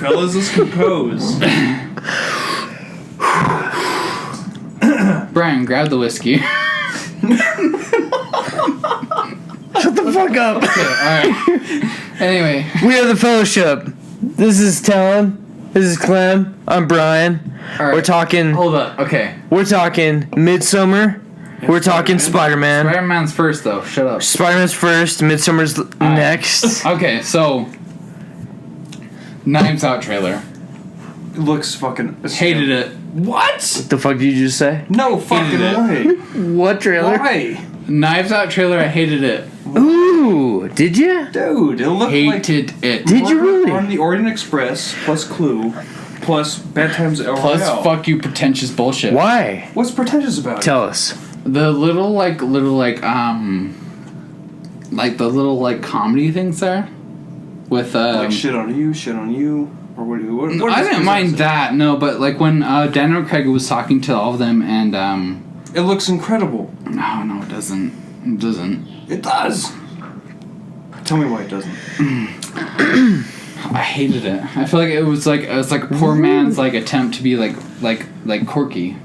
fellas. Let's compose. Brian, grab the whiskey. Shut the fuck up. Okay, alright. Anyway. We are the Fellowship. This is Talon. This is Clem. I'm Brian. Right. We're talking... Hold up, okay. We're talking Midsummer. We're talking Spider-Man. Spider-Man's first, though. Shut up. Spider-Man's first. Midsummer's next. Okay, so... Knives Out trailer. It looks fucking... Hated it. What? The fuck did you just say? No fucking way. What trailer? Why? Knives Out trailer, I hated it. Ooh, did you? Dude, it looked Hated it. Did you really? On the Orient Express, plus Clue, plus Bad Times at El Plus, Royale. fuck you, pretentious bullshit. Why? What's pretentious about it? Tell us. The little comedy things there? With, Like shit on you, or what I didn't mind that, no, but like when Daniel Craig was talking to all of them and, It looks incredible. No, it doesn't. It doesn't. It does. Tell me why it doesn't. I hated it. I feel like it was like a poor man's like attempt to be like quirky.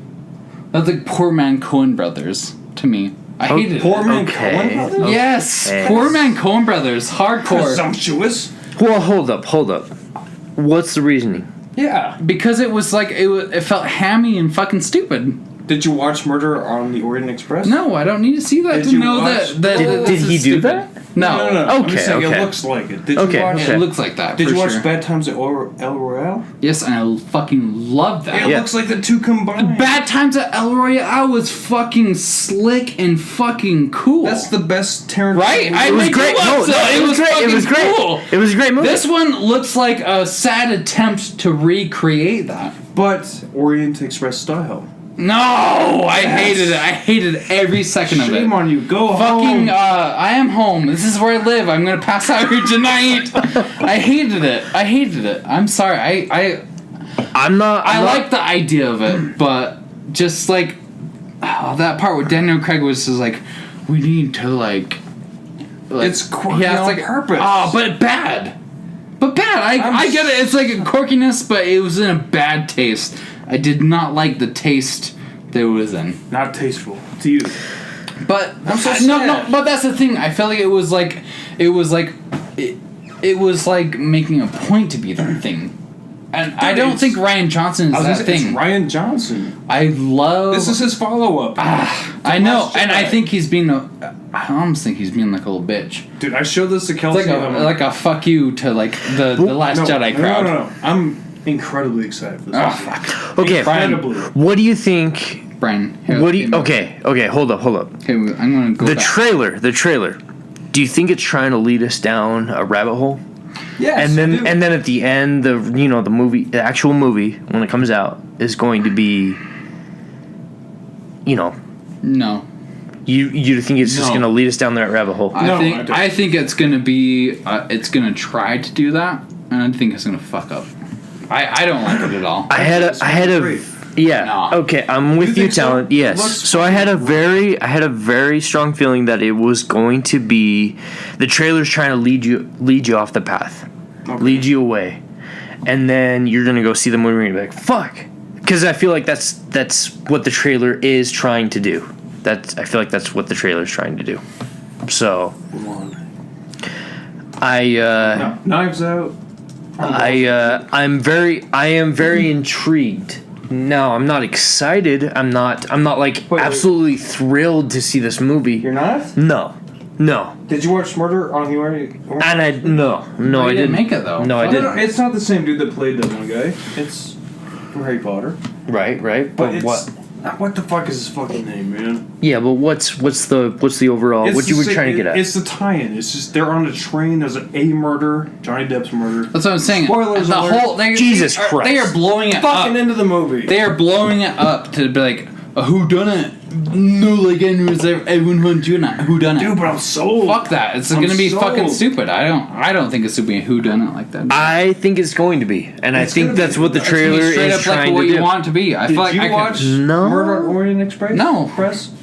That's like poor man Coen Brothers to me. I hated Poor it. man Coen Brothers? Yes, Okay. poor man Coen Brothers, hardcore. Presumptuous. Well, hold up. What's the reasoning? Yeah. Because it was like it felt hammy and fucking stupid. Did you watch Murder on the Orient Express? No, I don't need to see that Did to you know watch- that Did this he is do stupid. that? No. I'm just saying Okay. it looks like it. Did you Okay, watch okay. It looks like that. Did for you watch sure. Bad Times at El Royale? Yes, and I fucking love that. It looks like the two combined. Bad Times at El Royale was fucking slick and fucking cool. That's the best Tarantino. Right? I It was make great. you No, up, so it was great. It fucking was great. cool. It was a great movie. This one looks like a sad attempt to recreate that. But Orient Express style. No, I Yes. hated it. I hated every second of it. Shame on you. Go Fucking, home. I am home. This is where I live. I'm gonna pass out here tonight. I hated it. I'm sorry. I'm not. I like the idea of it, but just like that part where Daniel Craig was just like, we need to like It's quirky on purpose. Oh, but bad. I get it. It's like a quirkiness, but it was in a bad taste. I did not like the taste that it was in. Not tasteful to you. But I'm so no, sad. but that's the thing. I felt like it was like making a point to be that thing. And I don't think Ryan Johnson is that thing. It's Ryan Johnson. I love. This is his follow-up. I know, and I think he's being I almost think he's being like a little bitch. Dude, I showed this to Kelsey. It's like a fuck you to like the Last Jedi crowd. No. I'm incredibly excited for this. Oh fuck. Okay, Incredibly. what do you think? Brian. Here, What do you? give me- Okay. Hold up. Okay, I'm gonna go. The back. trailer. Do you think it's trying to lead us down a rabbit hole? Yes. And I do. then at the end, the actual movie when it comes out is going to be, No. you think it's just No. going to lead us down that rabbit hole? No, I don't. I think it's gonna be. It's gonna try to do that, and I think it's gonna fuck up. I don't like it at all. I had a great. yeah. Nah. Okay, I'm with you, think so? Talent. Yes. Looks So I had a very strong feeling that it was going to be the trailer's trying to lead you off the path, lead you away, and then you're gonna go see the movie and you're like, fuck, because I feel like that's what the trailer is trying to do. I feel like that's what the trailer's trying to do. So Knives Out. I am very intrigued. No, I'm not excited. I'm not like Wait. absolutely thrilled to see this movie. You're not? No. Did you watch Murder on the Orient? And I You didn't make it though. No, I Fuck. didn't. No, it's not the same dude that played that one guy. It's from Harry Potter. Right. But But what? What the fuck is his fucking name, man? Yeah, but what's the overall? It's What you were the- trying to get at? It's the tie-in. It's just they're on a train. There's a murder, Johnny Depp's murder. That's what I'm saying. Spoilers the alert. whole Jesus they are Christ. blowing it Fucking up. into the movie. They are blowing it up to be like a whodunit. No, like everyone who done it. Dude, but I'm sold. Fuck that. It's I'm gonna be sold. fucking stupid. I don't think it's gonna be a whodunit like that. I think it's going to be, and I It's think gonna that's be. what the It's gonna be trailer Straight is up like trying what to you do. want it to be. I Did feel like you I watch No. Murder on Orient Express? No.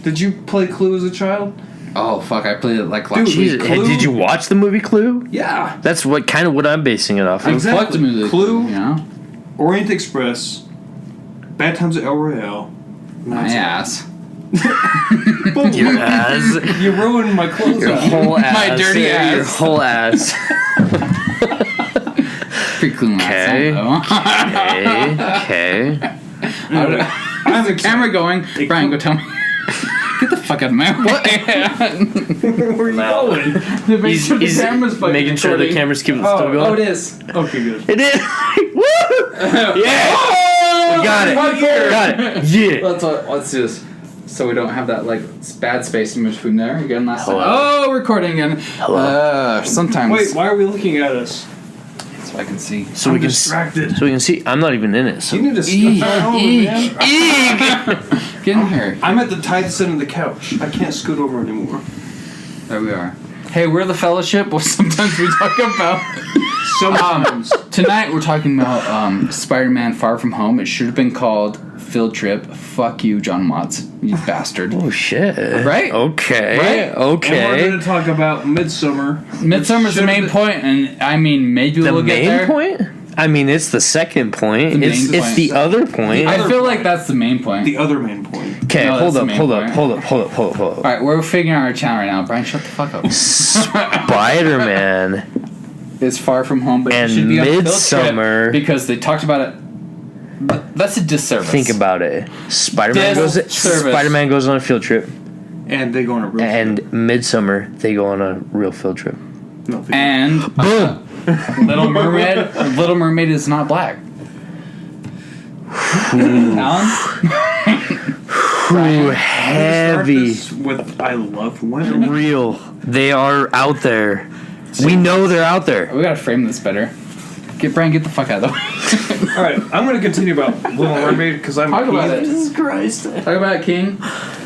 Did you play Clue as a child? Oh fuck! I played it like last Dude, week. Jesus. Hey, did you watch the movie Clue? Yeah. That's what I'm basing it off of. Exactly. Fuck the movie. Clue. You know? Orient Express. Bad Times at El Royale. My ass. Boom. Your ass. You ruined my clothes. Your whole ass. My dirty Your ass. whole ass. Pretty clean Okay. last Okay. How's the camera going? Brian, go tell me. Get the fuck out of my way. Where are you going? To make sure the camera's fucking making sure the recording. camera's keeping Oh, still going. Oh, it is. Okay, good. It is. Woo! Yeah. We got it. Got it. Yeah. Let's do this. So we don't have that like bad space in between there again. Last time. Hello. Oh, recording again. Hello. Sometimes. Wait, why are we looking at us? So I can see. So I'm we can distracted. So we can see. I'm not even in it. So. You need to Eek, scoot over, eek, man. Get in here. I'm at the tight end of the couch. I can't scoot over anymore. There we are. Hey, we're the Fellowship. Well, sometimes we talk about. Sometimes. Tonight we're talking about Spider-Man: Far From Home. It should have been called Field Trip. Fuck you, John Watts. You bastard. Oh shit. Right? Okay. Right? And we're Okay. going to talk about Midsummer. Midsummer's the main point, and I mean maybe The we'll get main there. point? I mean, it's the second point. The main It's point. the other point. I feel like that's the main point. The other main point. Okay, No, hold that's up, the main hold up, point. hold up, hold up, hold up, hold up. All right, we're figuring out our channel right now. Brian, shut the fuck up. Spider-Man. It's Far From Home, but And it should be on a field Midsummer. trip because they talked about it. But that's a disservice. Think about it. Spider-Man goes. Disservice. Spider-Man goes on a field trip, And they go on a real and Midsummer they go on a real field trip. No, they- And Boom. Little Mermaid. Little Mermaid is not black. Alan? Ooh, Start heavy. this with I love women. Real. They are out there. We know they're out there. We gotta frame this better. Brian, get the fuck out of the way. All right, I'm going to continue about Little Mermaid because I'm Talk about peeved. it. Jesus Christ. Talk about it, King.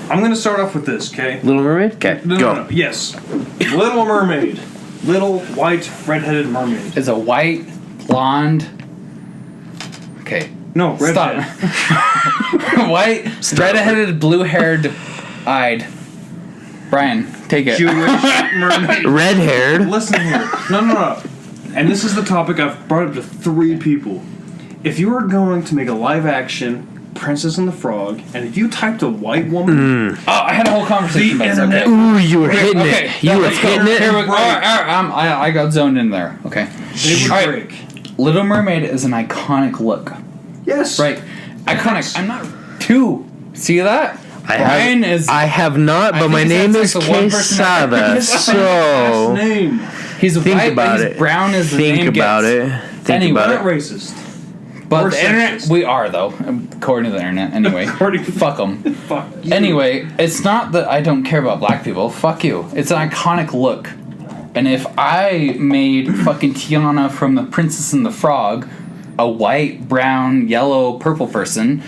I'm going to start off with this, okay? Little Mermaid? Okay, No, go. no, no. Yes. Little Mermaid. Little white redheaded mermaid. Is a white, blonde. Okay. No, redhead. Stop. White, red-headed, blue-haired, eyed. Brian, take it. Jewish mermaid. Red-haired. Listen here. No. And this is the topic I've brought up to 3 people. If you are going to make a live action Princess and the Frog, and if you typed a white woman, Oh, I had a whole conversation The about this. internet- Okay. Ooh, you were hitting Okay, it. You were let's go. hitting Here it. we go. All right, I got zoned in there. Okay. they would All right. break. Little Mermaid is an iconic look. Yes. Right. Iconic. I'm not two. See that? Brian is. I have not, I but think my he's name like is the one person that- Quesada, Last so name. He's think white, about but it. he's brown as the think name about gets. it. Think Anyway. about Not it. racist. But Or the internet, sexist. we are though, according to the internet. Anyway, According to- fuck them. Fuck you. Anyway, it's not that I don't care about black people. Fuck you. It's an iconic look. And if I made fucking Tiana from The Princess and the Frog a white, brown, yellow, purple person,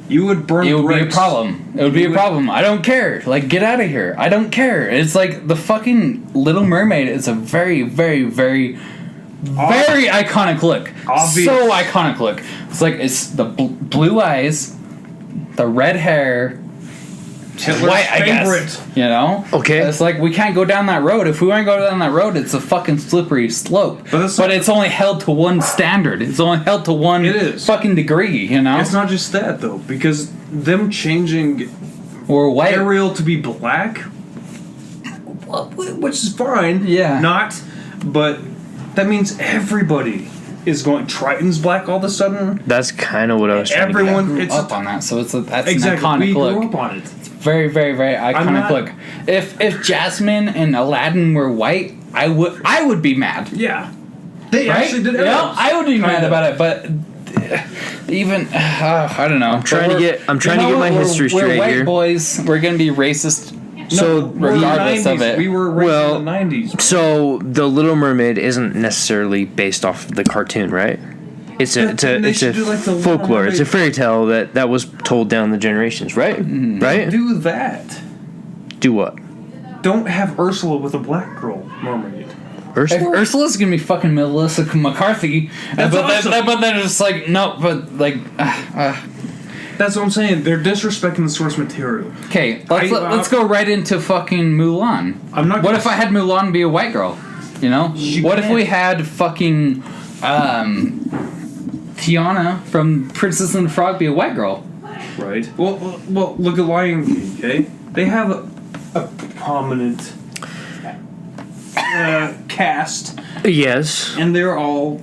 You would burn it would be a bricks. problem. It would be a problem. I don't care. Like, get out of here. I don't care. It's like the fucking Little Mermaid is a very, very, very, very iconic look. Obvious. So iconic look. It's like it's the blue eyes, the red hair, Hitler's white. I favorite. guess. You know. Okay. It's like we can't go down that road. If we want to go down that road, it's a fucking slippery slope. But It's only held to one standard. It's only held to one It is. fucking degree. You know. It's not just that though, because them changing Or white. Ariel to be black, well, which is fine. Yeah. Not, but that means everybody is going. Triton's black all of a sudden. That's kind of what I was trying to get. Everyone, Grew it's up on that, so that's exactly. an iconic We look. grew up on it. Very, very, very iconic not- look. If Jasmine and Aladdin were white, I would be mad. Yeah, they Right? actually did. You know, Arabs. I would be mad Kinda. about it, but even I don't know. I'm trying to get my history straight We're white here. boys. We're gonna be racist. So We're in the regardless of 90s. it. We were raised Well, in the 90s. So the Little Mermaid isn't necessarily based off of the cartoon, right? It's a They should do, like, the Little folklore. It's a Mermaid. fairy tale that was told down the generations, right? Right? Do that. Do what? Don't have Ursula with a black girl mermaid. If Ursula? Ursula's gonna be fucking Melissa McCarthy, That's but awesome. then it's just like no, but like That's what I'm saying. They're disrespecting the source material. Okay, let's go right into fucking Mulan. I'm not. What if I had Mulan be a white girl? You know? What if we had fucking Tiana from Princess and the Frog be a white girl? Right. Well, look at Lion King, okay? They have a prominent cast. Yes. And they're all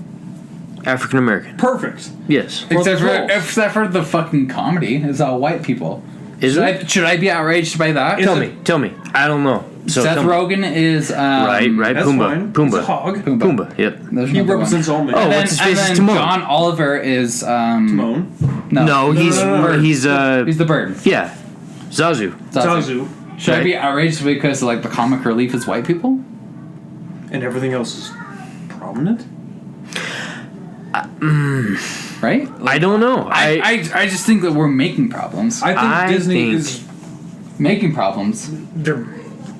African American. perfect. Yes. Except for the fucking comedy. It's all white people. Should I be outraged by that? Tell me. I don't know. So Seth Rogen is right. That's Pumbaa. fine. Pumbaa. He's a hog. Pumbaa. Yep. He represents all men. Oh, what's his face? Is Timon. John Oliver is Timon. No, he's he's the bird. Yeah, Zazu. Should I be outraged because like the comic relief is white people? And everything else is prominent? Right? I don't know. I just think that we're making problems. I think Disney is making problems. They're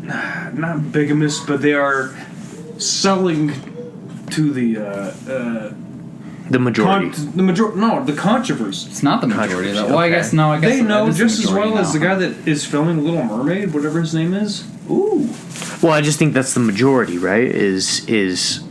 not bigamous, but they are selling to the majority. The controversy. It's not the majority. Though. Well, Okay. I guess no. I guess they know just as well as the now. guy that is filming Little Mermaid, whatever his name is. Ooh. Well, I just think that's the majority, right? Is the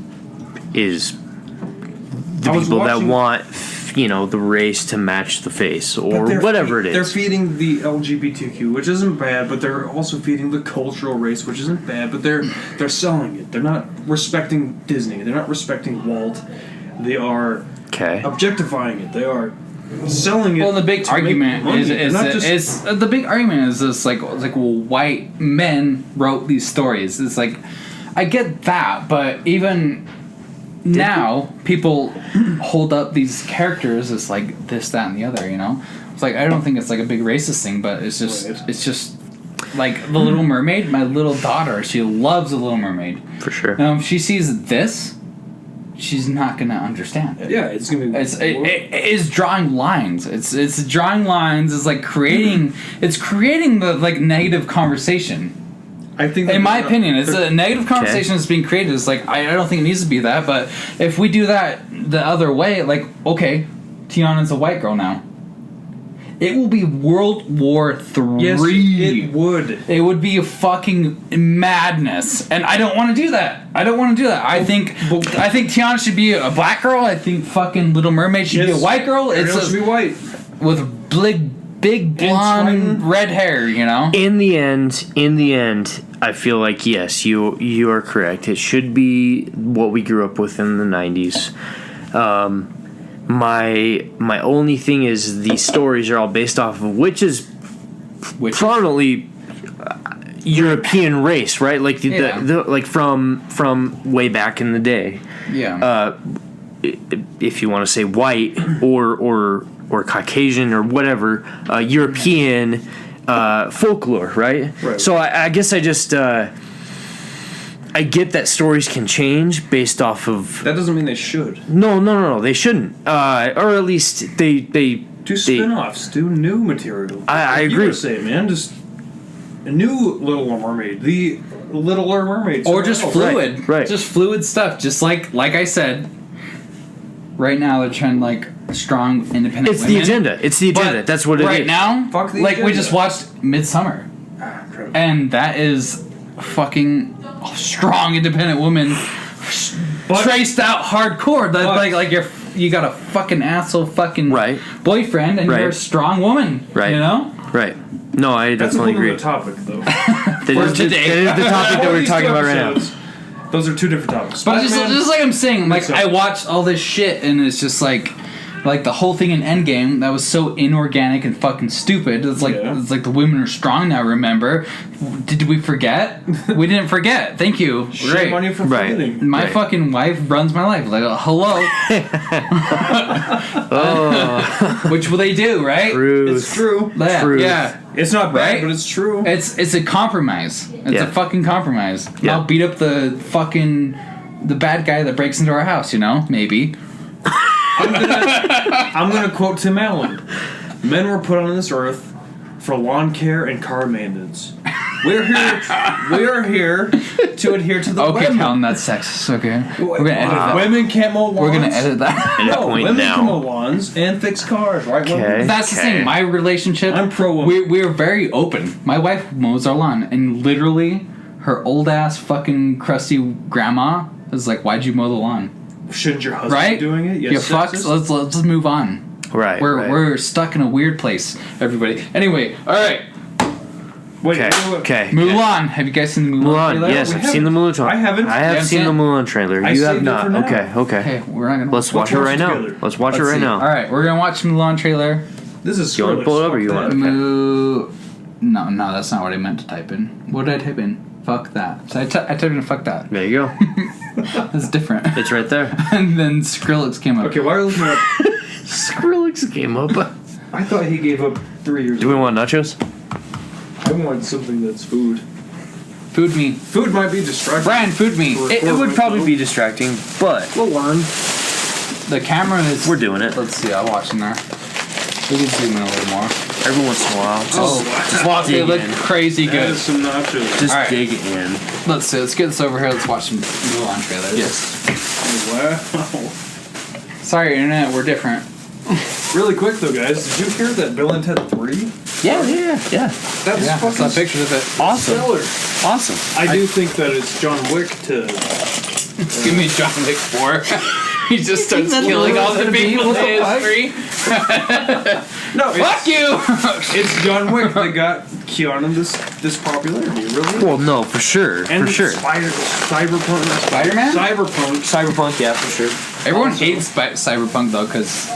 people that want, the race to match the face or whatever it is. They're feeding the LGBTQ, which isn't bad, but they're also feeding the cultural race, which isn't bad, but they're selling it. They're not respecting Disney. They're not respecting Walt. They are objectifying it. They are selling it. Well, the big argument is the big argument is this like well, white men wrote these stories. It's like I get that, but even now people hold up these characters as like this, that, and the other. It's like I don't think it's like a big racist thing, but it's just like the Little Mermaid. My little daughter, she loves the Little Mermaid for sure. Now, if she sees this, she's not gonna understand it. Yeah, it's gonna be. It is drawing lines. It's drawing lines. It's like creating. It's creating the like negative conversation. I think, in my opinion, it's a negative conversation that's being created. It's like I don't think it needs to be that. But if we do that the other way, like okay, Tiana's a white girl now. It will be World War III. Yes, it would. It would be a fucking madness, and I don't want to do that. I think Tiana should be a black girl. I think fucking Little Mermaid should be a white girl. It should be white with big blonde red hair. In the end, I feel like yes, you are correct. It should be what we grew up with in the 90s. My only thing is these stories are all based off of which is prominently European race, right? Like the like from way back in the day. Yeah. If you want to say white or Caucasian or whatever, European folklore, right? So I guess I just. I get that stories can change based off of. That doesn't mean they should. No, they shouldn't. Or at least they do spin-offs, do new material. I agree. You say, man, just a new Little Mermaid, the Littler Mermaid, or just fluid, right? Just fluid stuff. Just like I said. Right now they're trying like strong independent. It's women. the agenda. It's the agenda. But that's what it is. Right now, fuck the like agenda. we just watched Midsummer, and that is fucking strong independent woman, traced out hardcore. Like you got a fucking asshole fucking boyfriend, and you're a strong woman. Right. Right. No, I definitely agree. That's a topic, though. That is the topic that we're talking about right now. Those are two different topics. But just like I'm saying, like I watched all this shit, and it's just like the whole thing in Endgame that was so inorganic and fucking stupid. It's like the women are strong now. Remember? Did we forget? We didn't forget. Thank you. Shame on you for forgetting. My fucking wife runs my life. Like hello. Which will they do? Right? Truth. It's true. Yeah. It's not bad, but it's true. It's a compromise. It's a fucking compromise. Yeah. I'll beat up the bad guy that breaks into our house. Maybe. I'm gonna quote Tim Allen. Men were put on this earth for lawn care and car maintenance. We are here to adhere to the Okay, women. Colin, that's sexist. Okay, we're gonna edit that. Women can't mow lawns. We're gonna edit that. No, point women now. can mow lawns and fix cars, right? Okay. Women? That's the Okay. thing. My relationship. I'm pro woman. We're very open. My wife mows our lawn, and literally, her old ass fucking crusty grandma is like, "Why'd you mow the lawn?" Shouldn't your husband Right? be doing it? You Yes, fucks. Let's move on. Right. We're stuck in a weird place, everybody. Anyway, all right. Wait, Okay. wait, wait. Okay. Mulan. Have you guys seen the Mulan? Mulan. trailer? Yes, We I've seen the haven't. Mulan trailer. I haven't. I You have haven't seen seen the it? Mulan trailer. I You have saved it not. for now. Okay. Okay. Okay, we're not gonna. Let's watch it watch right it now. together. Let's watch it Let's right see. now. All right, we're gonna watch Mulan trailer. This is You wanna Skrillex. pull it up or you Fuck wanna- that. No, that's not what I meant to type in. What did I type in? Fuck that. So I typed in fuck that. There you go. That's different. It's right there. And then Skrillex came up. Okay, why are you looking up? Skrillex came up. I thought he gave up 3 years Do we ago. want nachos? I want something that's food. Food me. Food might be distracting. Brian, food me. It would probably be distracting, but We'll learn. The camera is. we're doing it. Let's see, I'll watch in there. We can zoom in a little more. Every once in a while. Just Wow, they dig look in. crazy That good. is some nachos. Just Alright. dig in. Let's see, let's get this over here. Let's watch some Mulan trailers. Yes. Wow. Sorry, internet, we're different. Really quick though, guys, did you hear that Bill and Ted 3? Yeah. That's Yeah, I fucking saw pictures of it. Awesome. stellar. Awesome. I do think that it's John Wick to. Give me John Wick 4. He just starts that's killing what all it's the gonna be? people What the in fuck? free. No, Fuck you! It's John Wick that got Keanu this popularity, really. Well, no, for sure. And for sure. Cyberpunk. Spider-Man? Cyberpunk. Cyberpunk, yeah, for sure. Everyone hates Cyberpunk though, because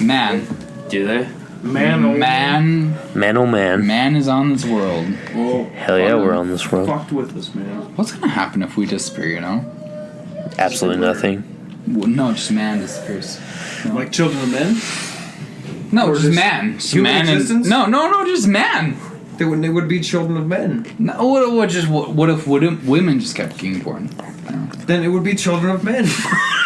man, Do they? Man, oh Man, oh man. man is on this world. Well, Hell yeah, we're on this world. fucked with us, man. What's gonna happen if we disappear? You know? Absolutely nothing. Well, no, just man disappears. Like Children of Men? No, Or just just man. Just human man existence? and no, just man. They would be Children of Men. No, what if women just kept getting born? Then it would be Children of Men.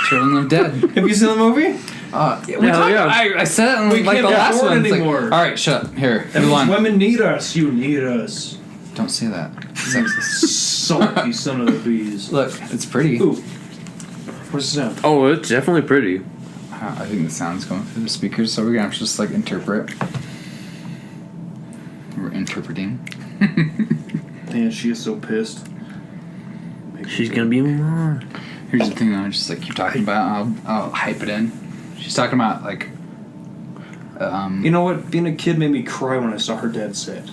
Children of dead. Have you seen the movie? I said it in We like can't the last afford one. It's like, anymore. all right, shut up. Here, That move means on. women need us. You need us. Don't say that. Sexist. Salty son of the bees. Look, it's pretty. Ooh. Where's the sound? Oh, it's definitely pretty. I think the sound's going through the speakers, so we're gonna have to just like interpret. We're interpreting. Man, she is so pissed. She's gonna be Mulan. Here's the thing though, I just like keep talking about. I'll hype it in. She's talking about like. You know what? Being a kid made me cry when I saw her dad sad.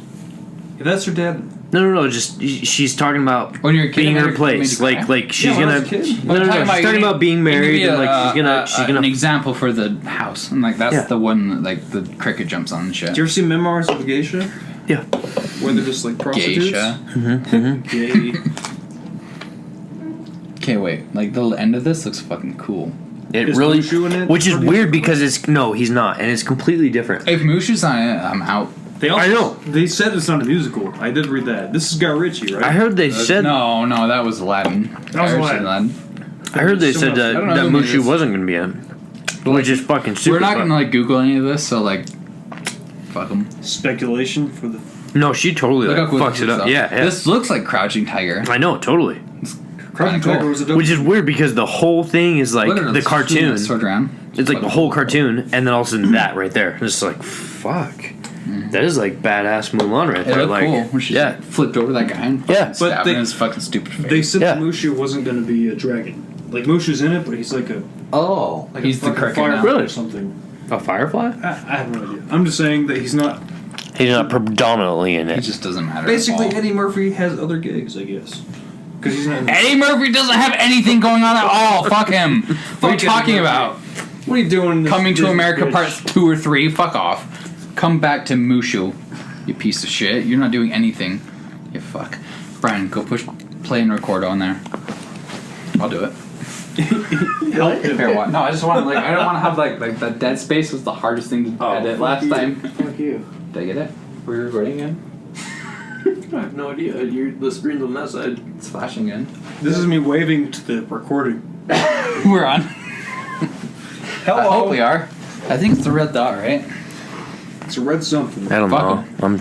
If that's her dad, No. Just she's talking about When you're a kid, being it in her made place. you cry? Like she's Yeah, when I gonna. was a kid. No. She's talking about being married and like she's an gonna. example for the house, and like that's Yeah. the one that, like the cricket jumps on and shit. did you ever see Memoirs of a Geisha? Yeah. Where they're just like prostitutes? Geisha. Gay. Okay, wait. Like the end of this looks fucking cool. It Is really, Mushu in it? which is Or do weird you- because it's no, he's not, and it's completely different. If Mushu's on it, I'm out. They also, I know. They said it's not a musical. I did read that. This is Guy Ritchie, right? I heard they said. No, that was Aladdin. That was I heard Aladdin. I heard they Someone said else- that, I don't know that who made Mushu this. wasn't gonna be in, which is fucking super. We're not fun. gonna like Google any of this, so like, fuck them. Speculation for the. No, she totally Look like, how cool fucks this it looks, up. though. Yeah. This looks like Crouching Tiger. I know, totally. Crouching Kinda Tiger cool. was a dope. Which is weird because the whole thing is like Look at her, the she's cartoon. shooting that sword around. It's like the whole cartoon, and then all of a sudden that right there. It's just like fuck. That is like badass Mulan right It there. looked Like, cool. When she yeah. like, flipped over that guy and Yeah. stabbed But they- him in his fucking stupid face. They said Yeah. that Mushu wasn't going to be a dragon. Like Mushu's in it, but he's like a like He's a the fucking cricket firefly now. Really? or something. A firefly? I have no idea. I'm just saying that he's not. He's not predominantly in It it. just doesn't matter. Basically, at all. Eddie Murphy has other gigs, I guess. Because he's not. In Eddie Murphy doesn't have anything going on at all. Fuck him. What are you Fuck Eddie talking Murphy. about? What are you doing? in this Coming to Disney America bitch? Parts 2 or 3. Fuck off. Come back to Mushu, you piece of shit. You're not doing anything. You fuck. Brian, go push play and record on there. I'll do it. Help him. Fair what? No, I just want like I don't want to have like that dead space was the hardest thing to edit last time. Fuck you. Did I get it? Were you recording again? I have no idea. The screen's on that side. It's flashing again. This is me waving to the recording. We're on. Hello. I hope we are. I think it's the red dot, right? It's a red something. I don't Fuck know. I'm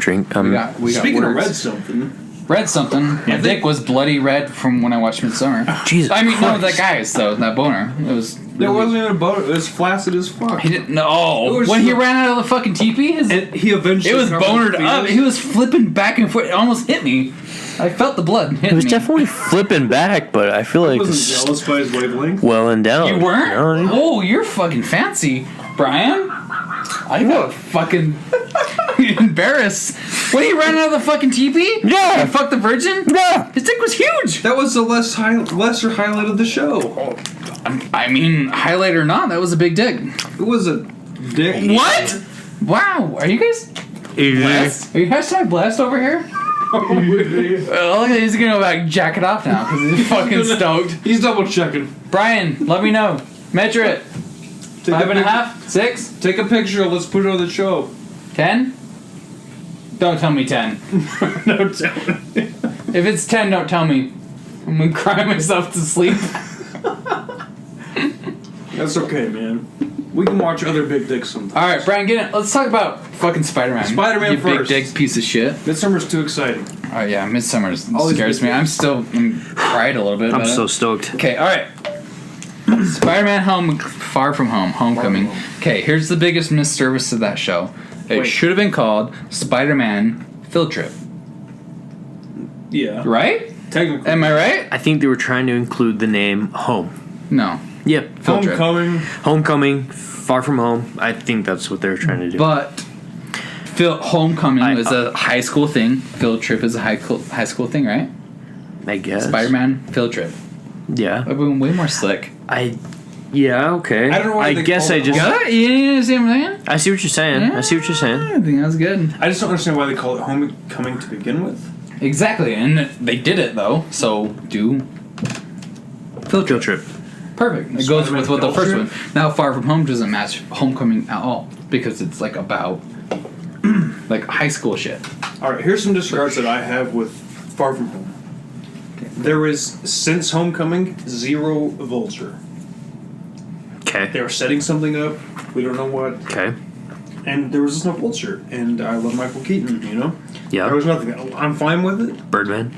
We got Speaking of words. red something, Red something. My dick was bloody red from when I watched Midsummer. Jesus I mean, no, Christ. that guy's though. That boner. It was. There wasn't even a boat. It was flaccid as fuck. He didn't. No. It was When he so- ran out of the fucking teepee, And he eventually. it was covered bonered his up. penis. He was flipping back and forth. It almost hit me. I felt the blood hit It was me. definitely flipping back, but I feel I like wasn't it's jealous by his wavelength. well and down. You weren't? No, Oh, you're fucking fancy, Brian. I got fucking embarrassed. When he ran out of the fucking teepee? Yeah. And fucked the virgin? Yeah. His dick was huge. That was the lesser highlight of the show. I mean, highlight or not, that was a big dick. It was a dick. What? Wow. Are you guys blessed? Are you hashtag blessed over here? Oh, he's gonna go back jack it off now because he's fucking stoked. He's double checking. Brian, let me know. Measure it. Take 5.5? 6? Take a picture. Let's put it on the show. 10? Don't tell me 10. No, tell me. If it's 10, don't tell me. I'm gonna cry myself to sleep. That's okay, man. We can watch other big dicks sometimes. Alright, Brian, get in. Let's talk about fucking Spider-Man. Spider-Man you first. big dick piece of shit. Midsummer's too exciting. Oh yeah, Midsummer All these scares big me. I'm cried a little bit. I'm about so it. stoked. Okay, alright. Spider-Man Far From Home, Homecoming. Far From Home. Okay, here's the biggest misservice of that show. It Wait. should have been called Spider-Man Field Trip. Yeah. Right? Technically. Am I right? I think they were trying to include the name home. No. Yep. Field trip. Homecoming. Homecoming, far from home. I think that's what they were trying to do. But Homecoming I- is a high school thing. Field Trip is a high school thing, right? I guess. Spider-Man Field Trip. Yeah. I've been way more slick. Yeah. Okay. I don't know why I they guess call I it just. Got it? You understand what I'm saying? I see what you're saying. I see what you're saying. I think that was good. I just don't understand why they call it Homecoming to begin with. Exactly, and they did it though. So do Field Trip. Field trip. Perfect. It goes with what the Field first Trip? one. Now, Far From Home doesn't match Homecoming at all because it's like about like high school shit. All right, here's some disregards that I have with Far From Home. There is, since Homecoming, zero Vulture. Okay. They were setting something up. We don't know what. Okay. And there was just no Vulture. And I love Michael Keaton, you know? There Yeah. was nothing. I'm fine with it. Birdman.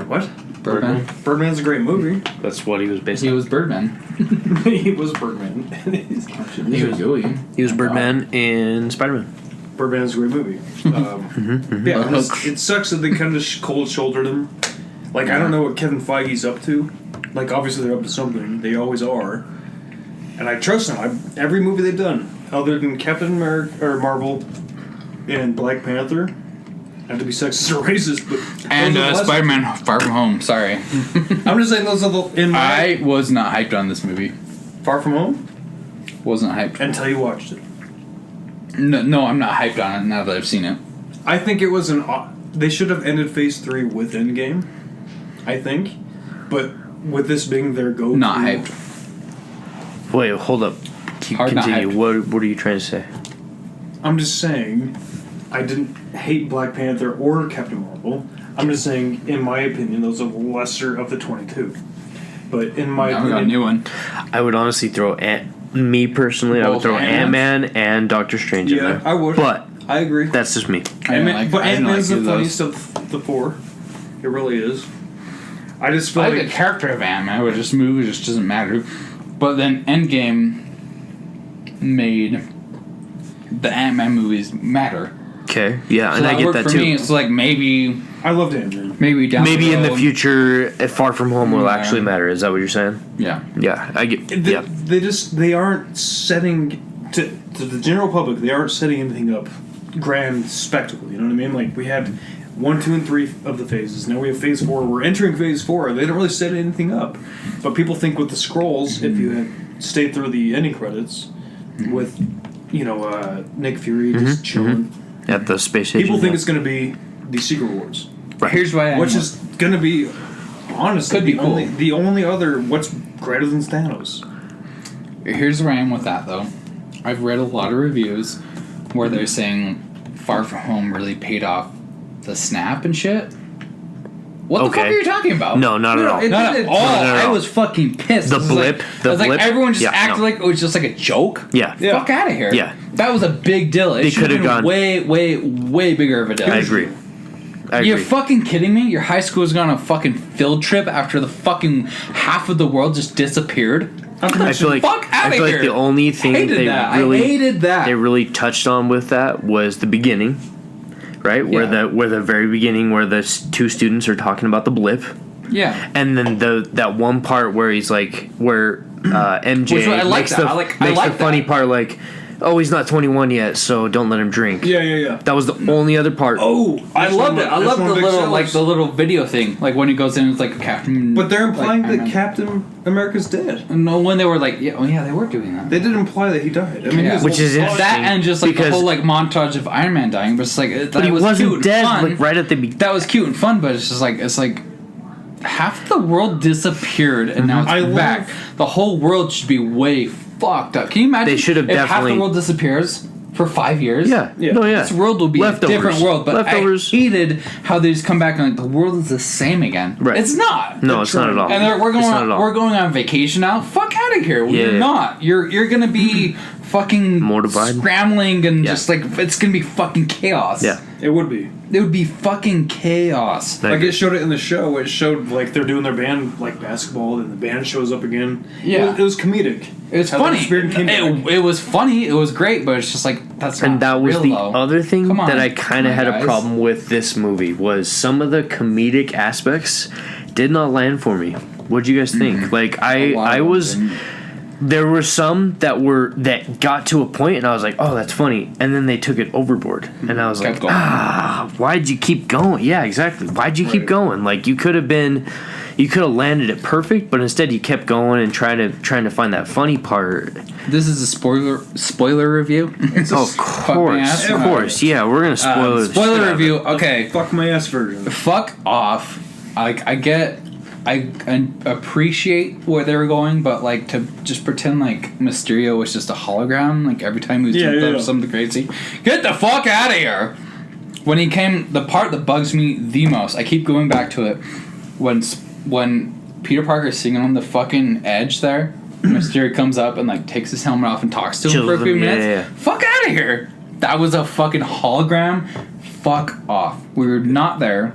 What? Birdman. Birdman's a great movie. That's what he was based He on. was Birdman. He was Birdman. He was Gooey. He was Birdman in Spider-Man. Birdman's a great movie. Yeah, it sucks that they kind of cold shouldered him. Like, I don't know what Kevin Feige's up to. Like, obviously they're up to something. They always are. And I trust them. Every movie they've done, other than Captain America or Marvel and Black Panther, not to be sexist or racist, but And those are the last- Spider-Man Far From Home. Sorry. I'm just saying those are the in my I was not hyped on this movie. Far From Home Wasn't hyped. until you watched it. No, I'm not hyped on it now that I've seen it. I think it was they should have ended Phase 3 with Endgame. I think, but with this being their go-to, Not hyped. Wait, hold up. Hard not Continue. hyped. What are you trying to say? I'm just saying, I didn't hate Black Panther or Captain Marvel. I'm just saying, in my opinion, those are the lesser of the 22. But in my Now we got a opinion, new one. I would honestly throw me personally. I would Both throw Ant-Man? Ant-Man and Doctor Strange in yeah, there. I would. But I agree. that's just me. I didn't like- But I didn't Ant-Man's like the either of those. funniest of the four. It really is. I just feel I like like the character of Ant-Man, but this movie just doesn't matter. But then Endgame made the Ant-Man movies matter. Okay. Yeah, So and I get worked that for too. me. It's like maybe I loved Ant-Man. down Maybe in the road- future, Far From Home will Yeah. actually matter. Is that what you're saying? Yeah. Yeah, I get. They, Yeah. they aren't setting to the general public. They aren't setting anything up grand spectacle. You know what I mean? Like we had 1, 2, and 3 of the phases. Now we have Phase 4. We're entering Phase 4. They don't really set anything up, but people think with the scrolls, if you had stayed through the ending credits with, Nick Fury just chilling, At the space station. people think yeah. it's going to be the Secret Wars, Right. Here's why which is going to be honestly Could be the cool. only other what's greater than Thanos. Here's where I am with that though. I've read a lot of reviews where they're saying Far From Home really paid off the snap and shit. What the Okay. fuck are you talking about? No, not at all. Not at all. No, I no. was fucking pissed. The I was blip- Like, the I was blip? like, everyone just Yeah, acted no. like it was just like a joke. Yeah. Yeah. Fuck out of here. Yeah. That was a big deal. It They should have could've been gone- way, way, way bigger of a deal. I agree. You're agree. fucking kidding me? Your high school was going on a fucking field trip after the fucking half of the world just disappeared? I feel like Fuck outta I feel here. like the only thing Hated they that. really I hated that. they really touched on with that was the beginning, right? Yeah. Where the very beginning where the two students are talking about the blip, Yeah. and then that one part where he's like where MJ Which I like makes that. the I like makes the funny that. part like, oh, he's not 21 yet, so don't let him drink. Yeah. That was the only other part. Oh, I that's loved one it. of I my- loved that's the one of my big little sellers. like the little video thing, like when he goes in, it's like a Captain. But they're implying like, that Captain America's dead. No, when they were like, yeah, they were doing that. They did imply that he died. I mean, Yeah. his Which whole- is interesting. That and just like the because- whole like montage of Iron Man dying, but it's like that But he was wasn't cute and dead fun. like right at the beginning. That was cute and fun, but it's just like half the world disappeared and now it's I back. love- The whole world should be way fucked up. Can you imagine? They should have if half definitely- the world disappears for 5 years. Yeah. Yeah. No, yeah. This world will be Leftovers. a different world, but Leftovers. I hated how they just come back and like the world is the same again. Right. It's not. No, it's not at all. And we're It's not at going all. we're going on vacation now. Fuck out of here. Yeah. You're not. You're gonna be fucking Mortified. scrambling and Yeah. just like it's gonna be fucking chaos. Yeah. It would be. It would be fucking chaos. I Like agree. it showed it in the show. It showed like they're doing their band like basketball, and the band shows up again. Yeah. it was comedic. It's How the funny. spirit came back. It was funny. It was great, but it's just like that's not And that was real, the though. other thing Come on. that I kind Come of on, had a guys. problem with this movie was some of the comedic aspects did not land for me. What'd you guys think? Like A lot I of them was didn't. there were some that got to a point and I was like, oh, that's funny, and then they took it overboard, and I was Kept like, going. why'd you keep going? Yeah, exactly. Why'd you keep Right. going? Like you could have landed it perfect, but instead you kept going and trying to find that funny part. This is a spoiler review. Oh, of ass. course, yeah, we're gonna spoil the shit out Spoiler of review. it. Okay, Fuck my ass version. fuck off. I appreciate where they were going, but like to just pretend like Mysterio was just a hologram, like every time he was doing something crazy, get the fuck out of here. When he came, the part that bugs me the most, I keep going back to it, when Peter Parker is singing on the fucking edge there, Mysterio comes up and like takes his helmet off and talks to him Chills for a few him, yeah, minutes. yeah. Fuck out of here. That was a fucking hologram. Fuck off. We were not there.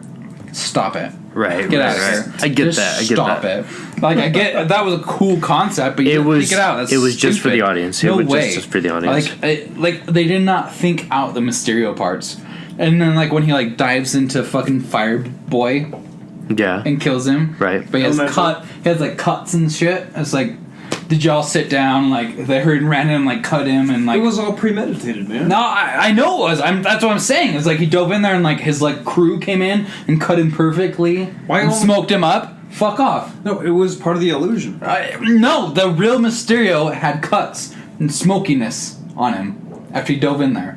Stop it. Right, Get right, out of right. here. I get Just that. I get stop that. it. Like I get that was a cool concept, but you It didn't was- think it out. That's it was just for stupid. the audience. It No was way. just for the audience. Like they did not think out the Mysterio parts. And then like when he like dives into fucking Fireboy Yeah. and kills him. Right. But he has Elemental. he has like cuts and shit. It's like, did y'all sit down? Like they heard random like cut him and like It was all premeditated, man. no, I know it was. That's what I'm saying. It's like he dove in there and like his like crew came in and cut him perfectly Why and only- smoked him up. Fuck off. No, it was part of the illusion. No, the real Mysterio had cuts and smokiness on him after he dove in there.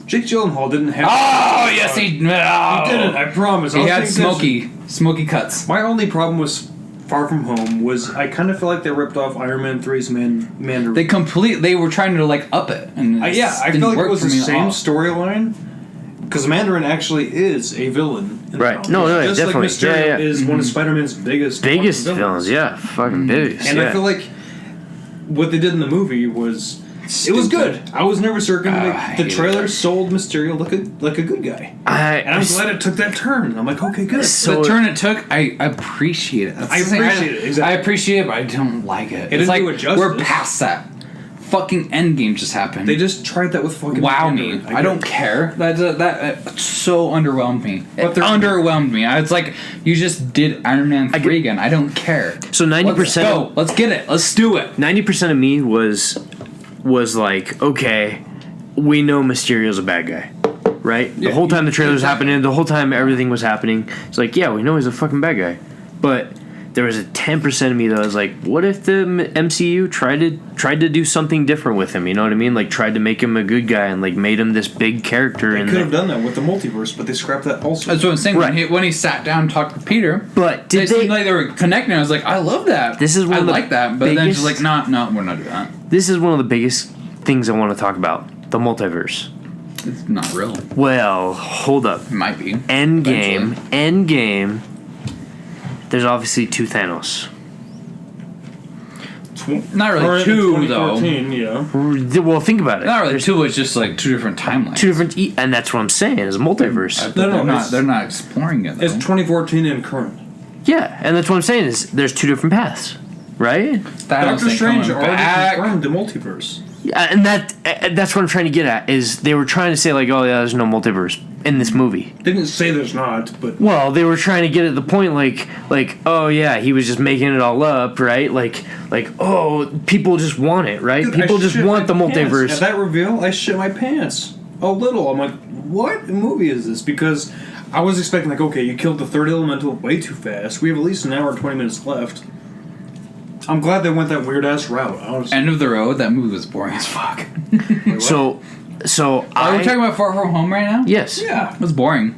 Jake Gyllenhaal didn't have. Oh yes, he. No. He didn't. I promise. He I was had paying attention. smoky cuts. My only problem was Far From Home was I kind of feel like they ripped off Iron Man 3's Mandarin. They were trying to like up it, and I didn't feel like work it was for the me same all. storyline. Because Mandarin actually is a villain. in the Right. comics. No, Just definitely. like Mysterio Yeah. is one of Spider-Man's biggest fucking villains, yeah. Fucking biggest. And yeah. I feel like what they did in the movie was it was good. I was never certain I that the hated trailer it. sold Mysterio like a good guy. And I'm glad it took that turn. I'm like, okay, good. So- The turn it took, I appreciate it. That's I the thing. appreciate it, exactly. I appreciate it, but I don't like it. It It's didn't like do it justice. we're past that. Fucking Endgame just happened. They just tried that with fucking wow me. Mandarin. I don't care. That so underwhelmed me. But It they're- underwhelmed me. It's like you just did Iron Man 3 again. I don't care. So 90%. Let's go. Let's get it. Let's do it. 90% of me was like, okay, we know Mysterio's a bad guy, right? The Yeah, whole time the trailer was exactly. happening, the whole time everything was happening, it's like, yeah, we know he's a fucking bad guy. But there was a 10% of me that was like, what if the MCU tried to do something different with him? You know what I mean? Like tried to make him a good guy and like made him this big character. They And could have done that with the multiverse, but they scrapped that also. That's what I'm saying. Right. When he sat down and talked to Peter, But they did seemed they? like they were connecting. I was like, I love that. This is one I of the like that. But then she's biggest- like, no, we're not doing that. This is one of the biggest things I want to talk about: the multiverse. It's not real. It Well, hold up. might be. Endgame. Eventually. Endgame. There's obviously two Thanos. Not really Current two, in though. 2014, yeah. Well, think about it. Not really two. It's just like two different timelines. Two different, and that's what I'm saying is a multiverse. They're not exploring it. Though. It's 2014 and current. Yeah, and that's what I'm saying is there's two different paths, right? Doctor Strange already confirmed the multiverse. Yeah, and that's what I'm trying to get at is they were trying to say like, oh yeah, there's no multiverse in this movie. Didn't say there's not, but Well, they were trying to get at the point like oh yeah, he was just making it all up, right? Like oh, people just want it, right? Dude, people I just shit want the my pants. multiverse. At that reveal, I shit my pants a little. I'm like, what movie is this? Because I was expecting like, okay, you killed the third elemental way too fast. We have at least an hour and 20 minutes left. I'm glad they went that weird ass route. Honestly. End of the Road. That movie was boring as fuck. So Are we talking about Far From Home right now? Yes. Yeah. It was boring.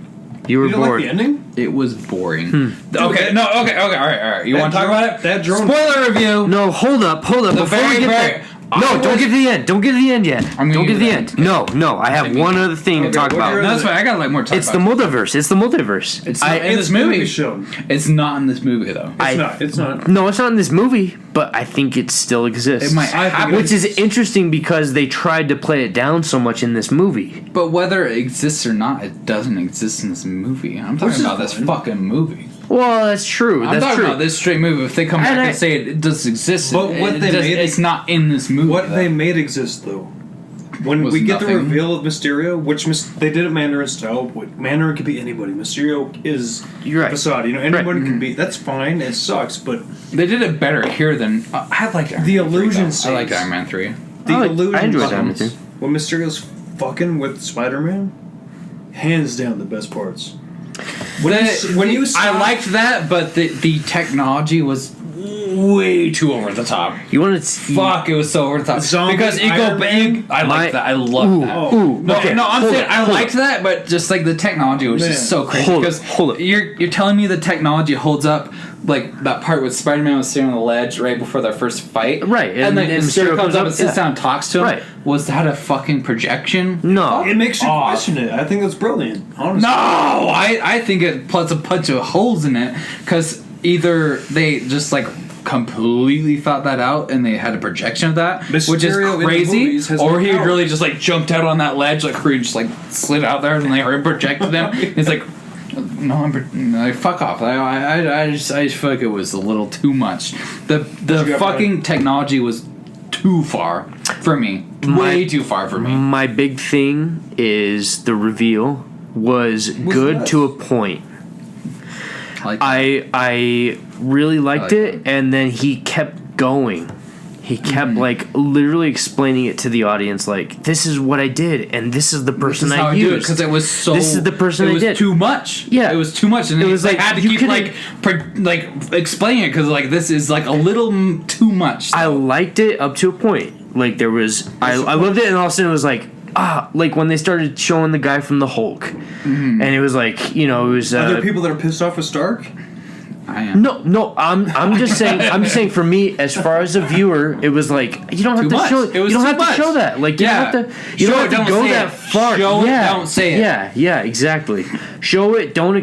You were You didn't bored. like the ending? It was boring. Hmm. Okay, all right. You That want to talk drone- about it? that drone- Spoiler review. No, hold up. Before very, we get very- there. No, don't get to the end. Don't get to the end yet. I'm gonna Don't get to get the to end. No. I have one other thing to talk what about. you're- No, that's fine. I got like more time. It's the multiverse. It's the multiverse. It's not in this gonna movie. be shown. It's not in this movie though. It's not. No, it's not in this movie, but I think it still exists. It might I think happen. Which is interesting because they tried to play it down so much in this movie. But whether it exists or not, it doesn't exist in this movie. I'm Which talking is about this fine. fucking movie. Well, that's true. I'm That's talking true. about this straight movie. If they come back And and say it does exist, But what they made- it's not in this movie. What though. they made exist though. When Was we get the nothing. reveal of Mysterio, which they did it Mandarin style, Mandarin could be anybody. Mysterio is You're right. facade. You know, anybody can be. That's fine. It sucks, but They did it better here than I liked Iron The Man 3, illusion though. I liked saves. Iron Man 3. the illusion. I enjoyed comes that one too. when Mysterio's fucking with Spider-Man. Hands down, the best parts. When you I liked that, but the technology was way too over the top. You want to Fuck, it was so over the top. Zombie Because you go Iron Man? big. I like that. I love Ooh, that. ooh, No, okay, no, I'm hold saying up, I hold liked up. that, but just like the technology was Man. just so crazy. Hold up, because hold up. You're telling me the technology holds up, like that part with Spider-Man was sitting on the ledge right before their first fight, Right, And then and Mysterio Mysterio comes up and sits yeah. down and talks to him. Right. Was that a fucking projection? No. It makes you off. question it. I think it's brilliant. Honestly. No, I think it puts a bunch of holes in it because either they just like completely thought that out and they had a projection of that, which is Mysterio in the crazy, movies has or no he power. really just like jumped out on that ledge, like where he just like slid out there and they projected him. It's like, no, like, fuck off. I just feel like it was a little too much. The got, fucking technology was too far for me. Way too far for me. My big thing is the reveal was good nuts. to a point. Like I really liked I like it, and then he kept going. He kept like literally explaining it to the audience, like this is what I did, and this is the person This is how I do it used. because it was so. This is the person it I was did. too much. Yeah. it was too much, and It they, was they like, had to you keep couldn't- like explaining it because like this is like a little too much. I liked it up to a point. Like there was, I loved it, and all of a sudden it was like like when they started showing the guy from the Hulk, and it was like it was. Are there people that are pissed off with Stark? I am. No, I'm just saying for me, as far as a viewer, it was like you don't have Too to much. show It was you don't too have much. to show that. Like you Yeah. don't have to Show it, go don't say that it. far. Show it, yeah. don't say it. Yeah, exactly. Show it, don't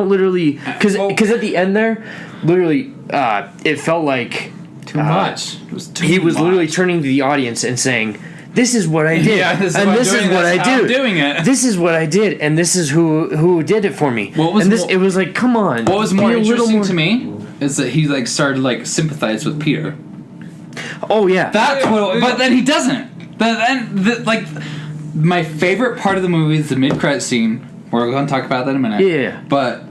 literally because at the end there, literally, it felt like Too much. It was too he was much. literally turning to the audience and saying, "This is what I did, Yeah, this is and what I'm this doing, is what that's I how do. I'm doing it." This is what I did, and this is who did it for me." What was and this? more- It was like, come on. What was be more a little interesting more- to me is that he like started to like sympathize with Peter. Oh yeah, That's what. But then he doesn't. Like my favorite part of the movie is the mid-credit scene. We're going to talk about that in a minute. Yeah. But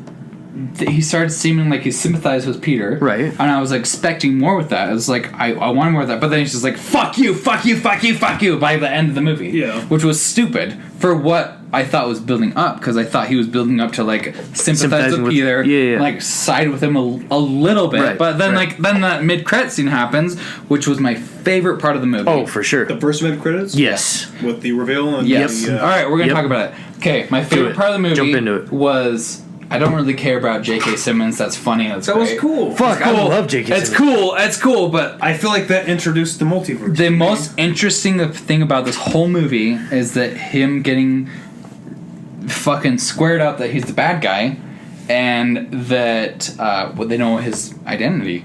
he started seeming like he sympathized with Peter. Right. And I was expecting more with that. It was like I wanted more of that. But then he's just like fuck you, fuck you, fuck you, fuck you by the end of the movie. Yeah. Which was stupid for what I thought was building up because I thought he was building up to like sympathize Sympathizing with with- Peter, yeah. like side with him a little bit. Right, But then right. then that mid-credit scene happens, which was my favorite part of the movie. Oh, for sure. The first mid credits? Yes. With the reveal and Yes. the, All right, we're gonna Yep. talk about it. Okay, my favorite it. part of the movie Jump into it. was I don't really care about J.K. Simmons. That's funny. That's That was great. cool. Fuck, I love J.K. It's Simmons. cool. It's cool, but I feel like that introduced the multiverse. the most interesting thing about this whole movie is that him getting fucking squared up that he's the bad guy, and that they know his identity.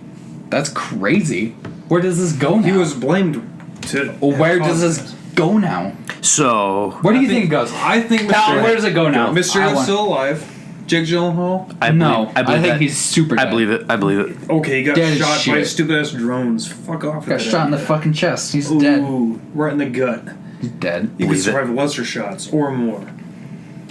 That's crazy. Where does this go now? He was blamed to. Where does this go now? So Where do you think it goes? I think Pal, where does it go now? Mysterio's still alive. Jake Gyllenhaal. I believe think that. he's super dead. I believe it. I believe it. Okay, he got Dead as shot by shit. stupid ass drones. Fuck off. Got with shot in the that. fucking chest. He's Ooh, dead. right in the gut. He's dead. You can Believe it. survive lesser shots or more.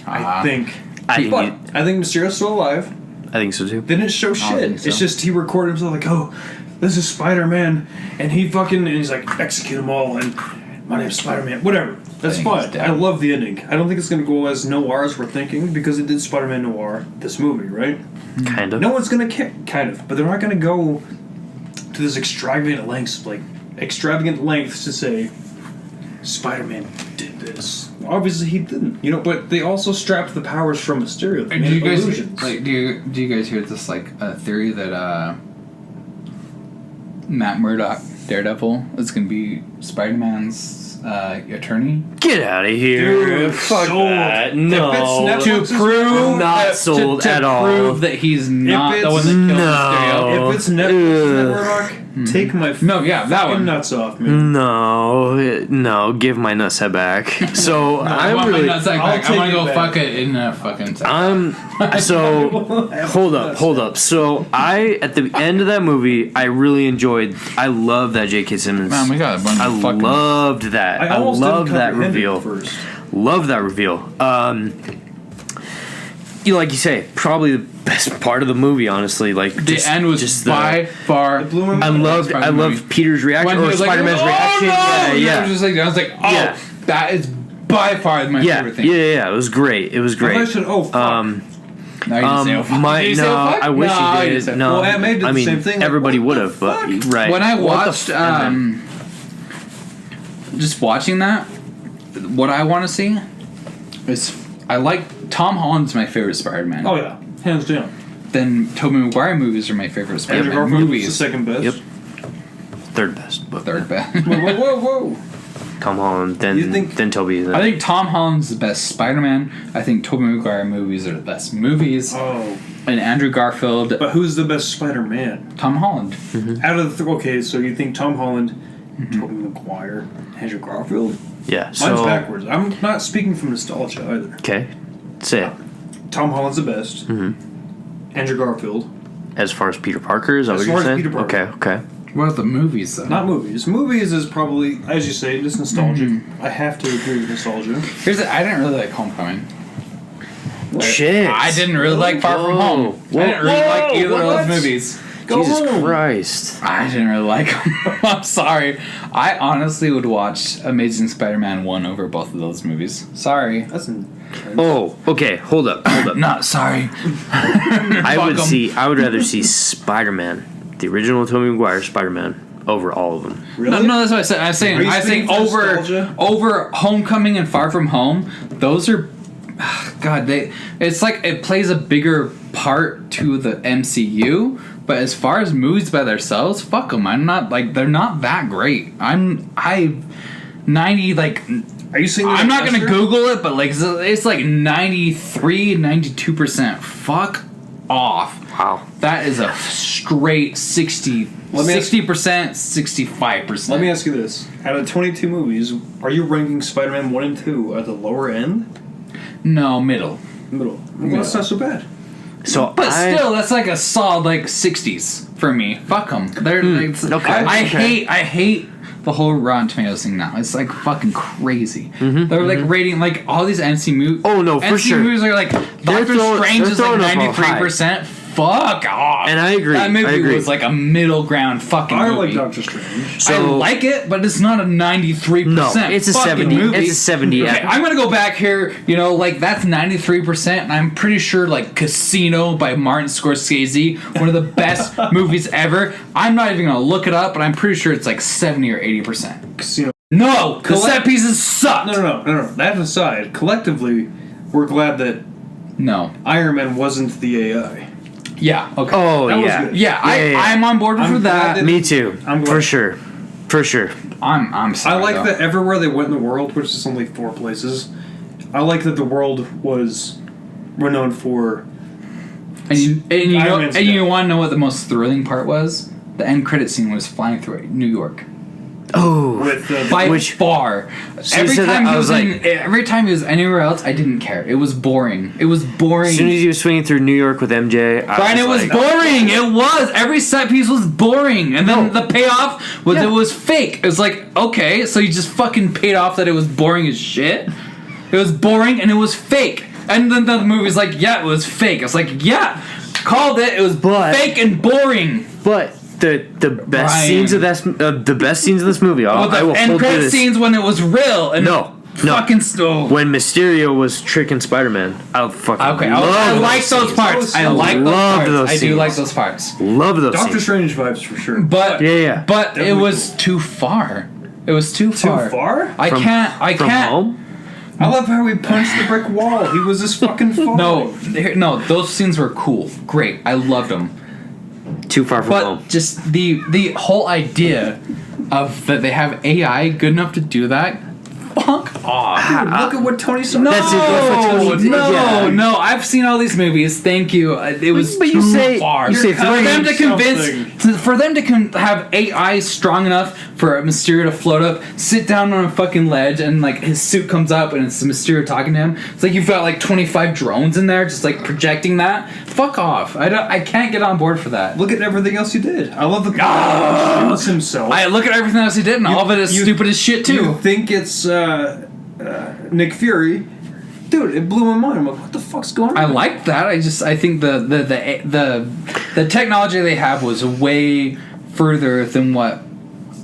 I think. I think, But- he- I think Mysterio's still alive. I think so too. They didn't show shit. think so. It's just he recorded himself like, oh, this is Spider-Man, and he's like, execute them all, and my name's Spider-Man. Whatever. That's think he's fine. dead. I love the ending. I don't think it's going to go as noir as we're thinking, because it did Spider-Man Noir, this movie, right? Kind of. No one's going to kick, kind of, but they're not going to go to this extravagant lengths to say, Spider-Man did this. Obviously he didn't, but they also strapped the powers from Mysterio. They Do you made guys illusions. do you guys hear this theory that Matt Murdock, Daredevil, is gonna be Spider-Man's attorney? Get out of here! Dude, Fuck sold. that! If No. it's Netflix- To prove Not sold to at all. prove that he's not the it's- one that killed No. Mysterio. If it's Netflix, Murdoch, take my No, yeah, that fucking one. nuts off, man. No, give my nutsack back. So I I'm want my really, nutsack back. I'll I'm take gonna it go back. fuck it in a fucking second. hold up. So at the end of that movie, I really enjoyed. I love that J.K. Simmons. Man, we got a bunch I of fucking. loved that. I almost loved didn't that comprehend it reveal. at first. Love that reveal. Like you say, probably the best part of the movie. Honestly, like The end was just by far. It blew my I mind. loved Peter's reaction When he or was like, Spider-Man's "Oh, reaction. no!" Yeah. I was just like, oh, Yeah. that is by far my Yeah, favorite thing. yeah. It was great. It was I thought I great. said, oh, fuck. No, you didn't say, oh, fuck. Did you say, oh, fuck? I wish No, you you did. didn't say- No, Well, Aunt May did I the mean, same thing, like, everybody what would the have, but fuck? right. When I What the watched, just watching that, what I want to see is I like Tom Holland's my favorite Spider-Man. Oh, yeah. Hands down. Then Tobey Maguire movies are my favorite Andrew Spider-Man Garfield was the movies. second best. Yep. Third best, but Third best. Whoa. Tom Holland, then You think- then Toby. Then. I think Tom Holland's the best Spider-Man. I think Tobey Maguire movies are the best movies. Oh. And Andrew Garfield, But who's the best Spider-Man? Tom Holland. Out of the... Okay, so you think Tom Holland, Tobey Maguire, Andrew Garfield? yeah. Mine's So backwards. I'm not speaking from nostalgia either. okay, say it. Tom Holland's the best. Andrew Garfield. As far as Peter Parker, is that As what far you're as saying? Peter Parker. Okay. What about the movies, though? Not movies. Movies is probably, as you say, just nostalgic. I have to agree with nostalgia. Here's the, I didn't really like Homecoming. Shit. I didn't really like Far From Whoa. Home. Whoa. I didn't really like either What? of those movies. Go Jesus home. Christ. I didn't really like them. I'm sorry. I honestly would watch Amazing Spider-Man 1 over both of those movies. Sorry. That's Oh, okay. Hold up. Not sorry. I would 'em. I would rather see Spider-Man, the original Tobey Maguire Spider-Man, over all of them. really? No, that's what I said. Are you I think speaking for nostalgia? over Homecoming and Far From Home. Those are, God, it's like it plays a bigger part to the MCU. But as far as movies by themselves, fuck them. I'm not they're not that great. I 90 like. Are you saying I'm not gonna Buster? Google it, but it's like 93, 92%. Fuck off. Wow. That is a straight 60, Let me ask- 60%, 65%. Let me ask you this. Out of 22 movies, are you ranking Spider-Man 1 and 2 at the lower end? No, middle. Middle. Well, that's not so bad. So But still, that's like a solid 60s for me. Fuck them. They're okay. I Okay. hate the whole Rotten Tomatoes thing now. It's like fucking crazy. They're like rating like all these NC movies. Oh, no, for sure. movies are like Doctor throwing- Strange they're is like throwing up all 93%. Fuck off. And I agree. That movie I agree. was like a middle ground fucking I movie. like Doctor Strange. I like it, but it's not a 93%. No, it's a fucking 70. Movie. It's a 70. Okay, I'm gonna go back here. That's 93%, and I'm pretty sure Casino by Martin Scorsese, one of the best movies ever. I'm not even gonna look it up, but I'm pretty sure it's like 70 or 80%. Casino. No, the Collect- set pieces sucked. No. That aside, collectively, we're glad that No. Iron Man wasn't the AI. Yeah. Okay. Oh, That was yeah. good. Yeah, I'm on board I'm for glad that. that- Me too. I'm glad. For sure. I'm sorry. I like though. that everywhere they went in the world, which is only 4 places, I like that the world was renowned for... And you Iron Man's want to death. know what the most thrilling part was? The end credit scene was flying through New York. Oh, With the By Which- far. So you said that, I was like- every time he was anywhere else, I didn't care. It was boring. It was boring. as soon as he was swinging through New York with MJ, Brian, it was like, boring. It was. Every set piece was boring. And then No. the payoff was Yeah. it was fake. It was like, okay, so you just fucking paid off that it was boring as shit? It was boring and it was fake. And then the movie's like, yeah, it was fake. It's like, yeah, called it. It was fake and boring. But the best Brian. scenes of the best scenes of this movie. With I the will end hold to credit this. scenes when it was real and No. fucking stove. When Mysterio was tricking Spider-Man, I fucking Okay, love I like those scenes. parts. I like those Loved parts. those I do scenes. like those parts. Love those Doctor scenes. Strange vibes for sure. But Yeah. but it Definitely was too far. It was too far. far? I From- can't. From home? I love how he punched the brick wall. He was just fucking falling. No, those scenes were cool. Great. I loved them. Too far from But home. just the whole idea of that they have AI good enough to do that. Fuck off. Dude, look at what Tony Stark. No, That's it, that's what Tony did, yeah. no! I've seen all these movies. Thank you. It was But you too say- far. you say for them to something. have AI strong enough for Mysterio to float up, sit down on a fucking ledge, and like his suit comes up and it's Mysterio talking to him. It's like you've got like 25 drones in there, just like projecting that. Fuck off! I can't get on board for that. Look at everything else he did. I love the shields himself. I look at everything else he did, and all of it is stupid as shit too. You think it's Nick Fury? Dude, it blew my mind. I'm like, what the fuck's going on? I like that. I think the technology they have was way further than what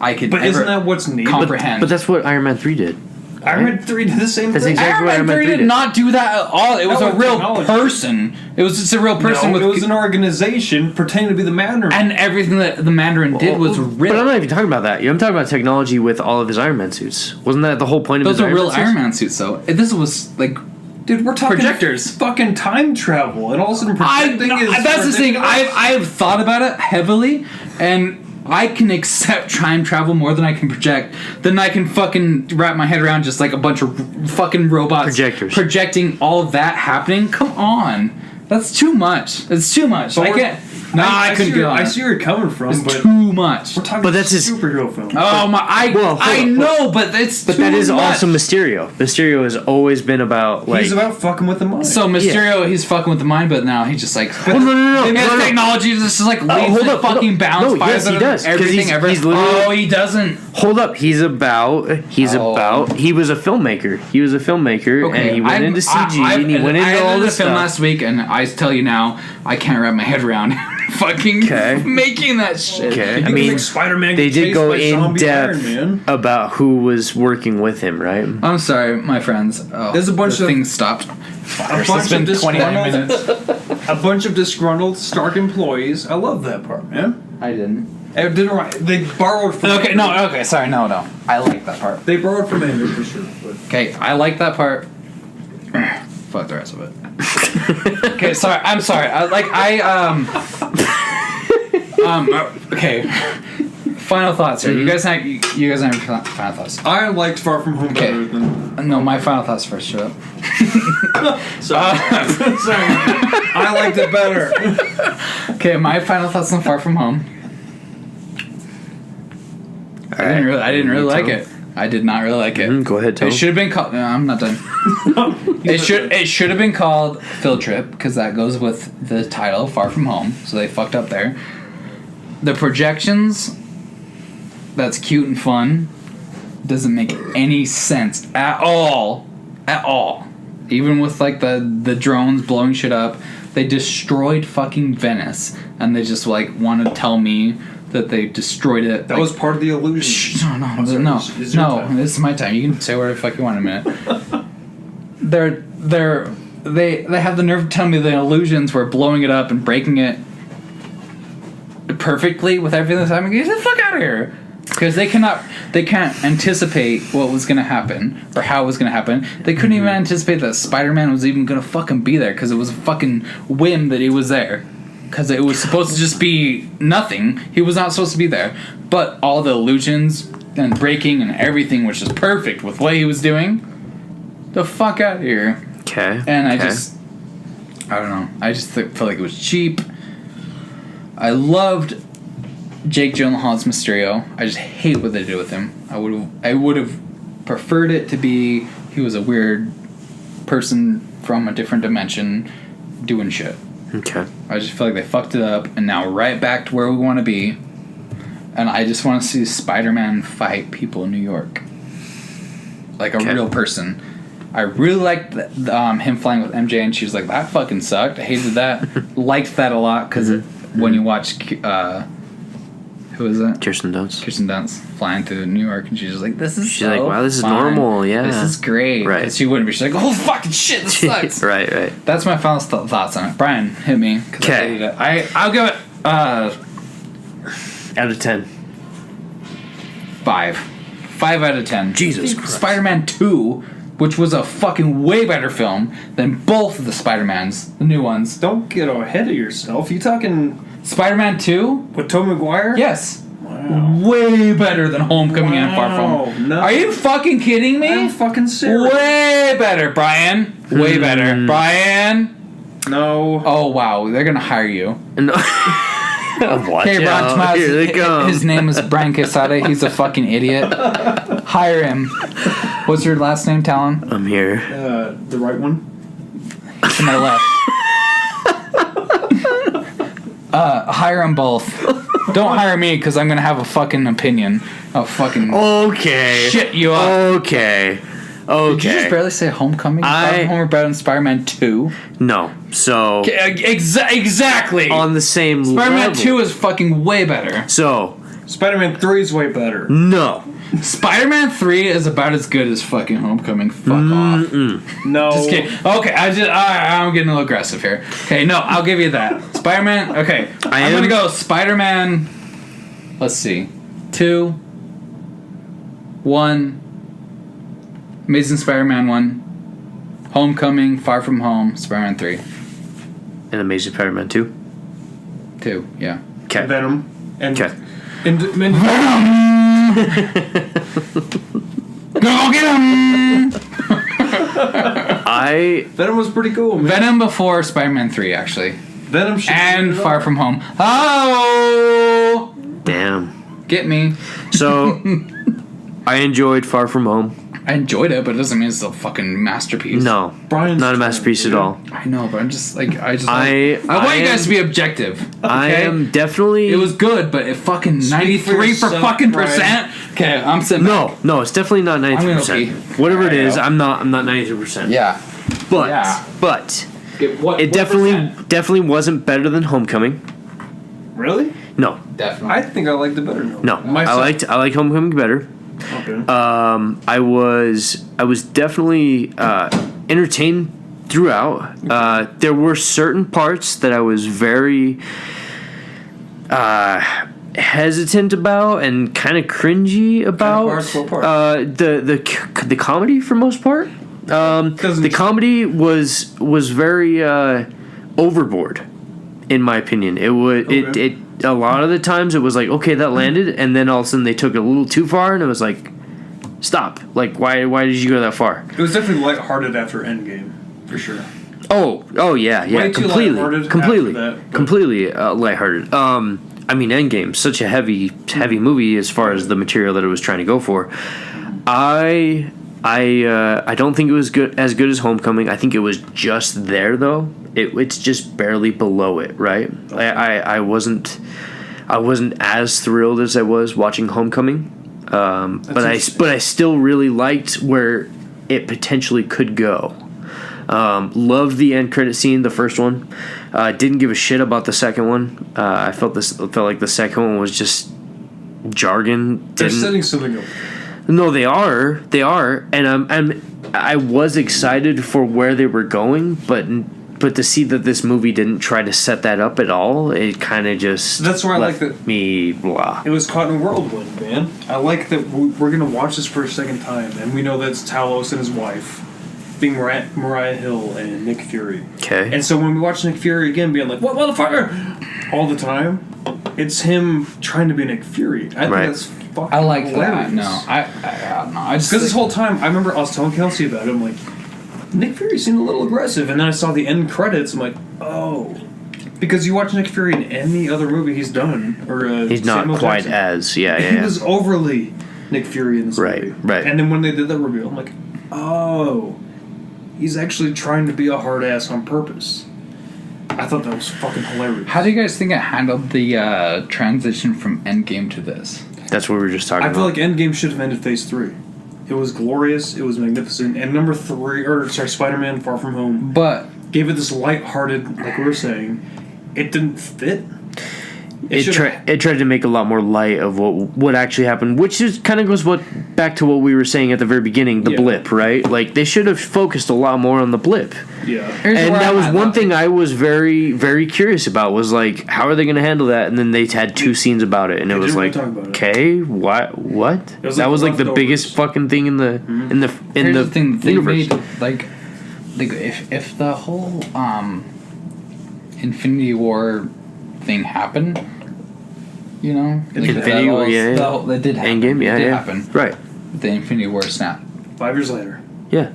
I could But ever isn't that what's needed? comprehend. But that's what Iron Man 3 did. Iron Man 3 did the same That's thing. exactly what Iron Man Iron Man 3 3 did not do that at all. It was That a was real technology. person. It was just a real person No, with it was an organization pretending to be the Mandarin. and everything that the Mandarin did was real. But I'm not even talking about that. I'm talking about technology with all of his Iron Man suits. Wasn't that the whole point of Those his are real suits? Iron Man suits, though. This was like Dude, we're talking projectors. fucking time travel, and all of a sudden projecting is that's the thing. ridiculous. I've thought about it heavily, and I can accept time travel more than I can project. Then I can fucking wrap my head around just like a bunch of fucking robots Projectors. projecting all of that happening. Come on, that's too much. It's too much. But I we're- can't. No, I couldn't see get where- on. I see where you're coming from, It's but too much. we're talking But that's his- superhero film. Oh my! Well, hold I on, know, but it's But too that is much. also Mysterio. Mysterio has always been about like. He's about fucking with the mind. So Mysterio, he's fucking with the mind, but now he just like. Oh, no. His no. technology just is like leaps hold and up, hold fucking up. bounds. No, fires yes, he out does, 'cause everything he's- ever. he's literally- Oh, he doesn't. Hold up, he's about. He was a filmmaker. He was a filmmaker, and he went into CG, and he went into all this film stuff. last week, and I tell you now, I can't wrap my head around fucking Okay. making that shit. Okay, You I can mean, make Spider-Man they get did chased go by in zombie depth Iron Man. about who was working with him, right? I'm sorry, my friends. Oh, There's a bunch the of- things stopped. A It's bunch been of 29 disgruntled, minutes. a bunch of disgruntled Stark employees. I love that part, man. I didn't. It didn't right. They borrowed from. Okay, no, okay, sorry, no. I like that part. They borrowed from Andrew for sure. But Okay, I like that part. Fuck the rest of it. Okay, sorry. I'm sorry. Okay. Final thoughts here. You guys have final thoughts. I liked Far From Home Okay. better than. No, my final thoughts first. Shut up. Sorry. Sorry. I liked it better. Okay, my final thoughts on Far From Home. I didn't really like it. I did not really like it. Go ahead, Tom. It should have been called. No, I'm not done. It should have been called Field Trip because that goes with the title Far From Home. So they fucked up there. The projections. That's cute and fun. Doesn't make any sense at all. At all. Even with like the drones blowing shit up, they destroyed fucking Venice, and they just like want to tell me that they destroyed it. That like, was part of the illusion. Shh, no, sorry, no. it's your time. This is my time. You can say whatever the fuck you want in a minute. They have the nerve to tell me the illusions were blowing it up and breaking it perfectly with everything that's happening. Get the fuck out of here. Because they can't anticipate what was going to happen or how it was going to happen. They couldn't even anticipate that Spider-Man was even going to fucking be there because it was a fucking whim that he was there. Because it was supposed to just be nothing. He was not supposed to be there. But all the illusions and breaking and everything was just perfect with what he was doing. The fuck out of here. Okay. And I don't know. I just felt like it was cheap. I loved Jake Gyllenhaal's Mysterio. I just hate what they did with him. I would have preferred it to be he was a weird person from a different dimension doing shit. Okay. I just feel like they fucked it up, and now right back to where we want to be. And I just want to see Spider-Man fight people in New York, like a real person. I really liked him flying with MJ, and she was like, "That fucking sucked." I hated that. Liked that a lot because when you watch, who is that? Kirsten Dunst. Kirsten Dunst flying to New York, and she's just like, "This is She's like, wow, this is fun. normal, yeah. This is great." Right. Because she wouldn't be. She's like, "Oh fucking shit, this sucks." Right. That's my final thoughts on it. Brian, hit me. Okay. I'll give it out of 10. 5. 5 out of 10. Jesus Christ. Spider-Man 2, which was a fucking way better film than both of the Spider-Mans, the new ones. Don't get ahead of yourself. You talking Spider-Man 2? with Tobey Maguire? Yes. Wow. Way better than Homecoming and Far From Home. No. Are you fucking kidding me? I'm fucking serious. Way better, Brian. Way better. Brian. No. Oh, wow. They're going to hire you. No. Watch Hey, Ron out. Tomas, Here they come. his name is Brian Quesada. He's a fucking idiot. Hire him. What's your last name, Talon? I'm here. The right one? To my left. Hire them both. Don't hire me because I'm gonna have a fucking opinion. A fucking Okay. shit you up. Okay. Did you just barely say Homecoming? Far From Home or better than Spider-Man 2? No. So Exactly. on the same Spider-Man level. 2 is fucking way better. So Spider-Man 3 is way better. no. Spider-Man 3 is about as good as fucking Homecoming. Fuck off. No. Just kidding. Okay, I'm getting a little aggressive here. Okay, no, I'll give you that. Spider-Man. Okay, I'm gonna go Spider-Man. Let's see, 2, 1. Amazing Spider-Man 1, Homecoming, Far From Home, Spider-Man 3, And Amazing Spider-Man 2. 2. Yeah. Okay. Venom. And Okay. Go get him. Venom was pretty cool, man. Venom before Spider-Man 3, actually, Venom should and Far From Home. Oh, Damn. get me. So I enjoyed Far From Home. I enjoyed it, but it doesn't mean it's a fucking masterpiece. No. Brian's not a masterpiece at all. I know, but I'm just like I want you guys to be objective. Okay? I am definitely. It was good, but it fucking Speak for 93 for yourself, fucking Brian. percent. Okay, I'm sitting. No, it's definitely not 93%. gonna pee. Whatever it is, Yeah. I'm not 93%. Yeah. But Yeah. it definitely wasn't better than Homecoming. Really? No. Definitely. I think I liked it better. No. Myself. I liked Homecoming better. Okay. I was definitely entertained throughout. There were certain parts that I was very hesitant about and kind of cringy about. What part? The comedy for most part. The comedy was very overboard, in my opinion. It would Okay. a lot of the times it was like, okay, that landed, and then all of a sudden they took it a little too far, and it was like, stop. Like, why did you go that far? It was definitely lighthearted after Endgame, for sure. Oh yeah, Way too lighthearted completely after that, but- completely lighthearted. I mean, Endgame, such a heavy movie as far as the material that it was trying to go for. I don't think it was as good as Homecoming. I think it was just there though. It's just barely below it, right? I wasn't as thrilled as I was watching Homecoming, but I still really liked where it potentially could go. Loved the end credit scene, the first one. Didn't give a shit about the second one. I felt like the second one was just jargon. They're setting something up. No, they are, and I was excited for where they were going, but to see that this movie didn't try to set that up at all, it kind of just That's why I left like that. me blah. It was caught in a whirlwind, man. I like that we're gonna watch this for a second time, and we know that it's Talos and his wife, being Mariah Hill and Nick Fury. Okay. And so when we watch Nick Fury again, being like, "What motherfucker?" all the time, it's him trying to be Nick Fury. I think that's fucking I like hilarious. that. No, I don't know. I just Because this whole time, I remember I was telling Kelsey about it. I'm like, Nick Fury seemed a little aggressive, and then I saw the end credits. I'm like, oh, Because you watch Nick Fury in any other movie he's done, or He's not Samuel quite Jackson, as he yeah. was overly Nick Fury in this movie. Right. And then when they did that reveal, I'm like, oh, he's actually trying to be a hard ass on purpose. I thought that was fucking hilarious. How do you guys think it handled the transition from Endgame to this? That's what we were just talking about. I feel like Endgame should have ended Phase 3. It was glorious. It was magnificent. And number 3, Spider-Man: Far From Home, But gave it this lighthearted, like we were saying. It didn't fit. It tried to make a lot more light of what actually happened, which is kind of goes back to what we were saying at the very beginning, the blip, right? Like they should have focused a lot more on the blip. Yeah. And that was one thing I was very, very curious about was like, how are they going to handle that? And then they had 2 scenes about it, and it was like, okay, what? That was like the biggest fucking thing in the Here's the thing they universe. made, like if the whole Infinity War thing happened, you know, like Infinity War, that did happen. Endgame, It did happen. Right. The Infinity War snap. 5 years later. Yeah.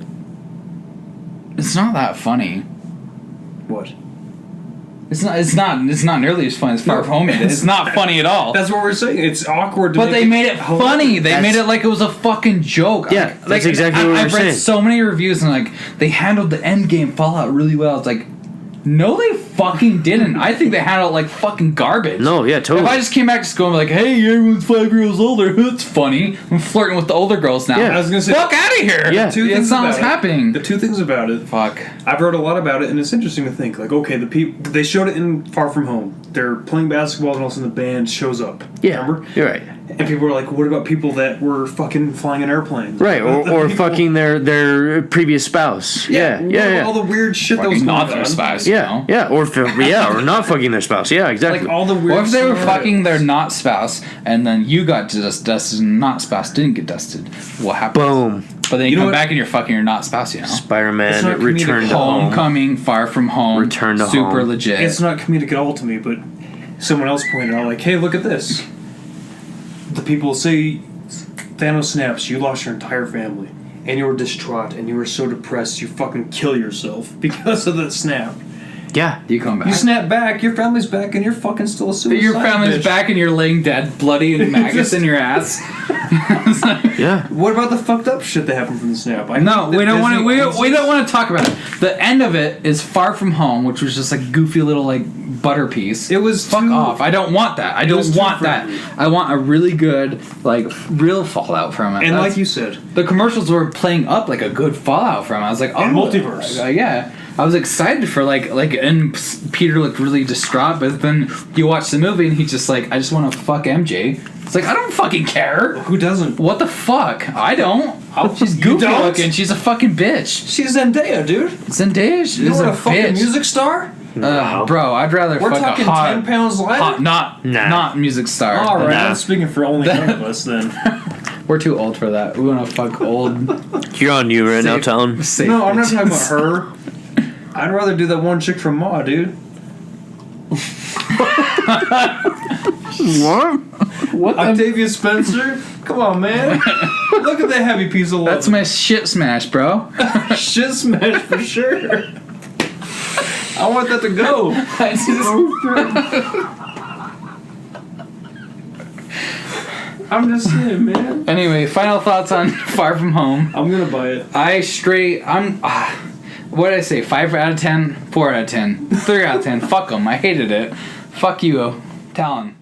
It's not that funny. What? It's not nearly as funny as Far From Home. It's not funny at all. That's what we're saying. It's awkward. But they made it funny. They That's- made it like it was a fucking joke. Yeah, that's exactly what we're I've read saying. so many reviews and like they handled the Endgame Fallout really well. It's like, no, they fucking didn't. I think they handled it like fucking garbage. No, yeah, totally. If I just came back to school and be like, hey, everyone's 5 years older, that's funny. I'm flirting with the older girls now. Yeah. I was gonna say, fuck out of here. Yeah. It's not what's happening. The 2 things about it. Fuck. I've heard a lot about it, and it's interesting to think. Like, okay, the people they showed it in Far From Home. They're playing basketball, and all of a sudden the band shows up. Yeah. Remember? You're right. And people were like, "What about people that were fucking flying in airplanes?" Right, or people- fucking their previous spouse. Yeah. What about all the weird shit that was Fucking going not on. their spouse. Yeah, yeah, or not fucking their spouse. Yeah, exactly. Like all the weird. Or if they were scenarios. fucking their not spouse, and then you got dusted, and not spouse didn't get dusted, what happens? Boom. But then you know come what? back and you're fucking your not spouse, you know? It's Spider-Man not Return comedic. to Home. Homecoming, Far From Home, Return to super Home. legit. It's not comedic at all to me, but someone else pointed out, like, "Hey, look at this." The people say Thanos snaps. You lost your entire family, and you were distraught, and you were so depressed you fucking kill yourself because of the snap. Yeah. You come back. You snap back, your family's back, and you're fucking still a suicide. Your family's bitch. back and you're laying dead, bloody and maggots in your ass. Yeah. What about the fucked up shit that happened from the snap? I No, think that we don't want to. Disney We don't want to talk about it. The end of it is Far From Home, which was just like goofy little like butter piece. It was fuck too- off. I don't want that. I It don't was too want that. friendly. I want a really good like real Fallout from it. And That's- like you said, the commercials were playing up like a good Fallout from it. I was like, oh, And multiverse. Yeah. I was excited for and Peter looked really distraught, but then you watch the movie and he's just like, I just want to fuck MJ. It's like, I don't fucking care. who doesn't? What the fuck? I don't. She's You goofy don't? looking. She's a fucking bitch. She's Zendaya, dude. Zendaya is You a want a fucking bitch. music star? Bro, I'd rather We're fuck talking a hot, 10 pounds lighter? hot, not music star. All right, Nah. I'm speaking for only one of us then. We're too old for that. We want to fuck old. You're on you right now, safe- Talon. safe No, I'm not talking about bitches. her. I'd rather do that one chick from Ma, dude. What? What the? Octavia Spencer? Come on, man. Look at that heavy piece of love. That's my shit smash, bro. shit smash for sure. I want that to go. I just- I'm just saying, man. Anyway, final thoughts on Far From Home. I'm gonna buy it. What did I say? 5 out of 10? 4 out of 10? 3 out of 10? Fuck them. I hated it. Fuck you, Talon.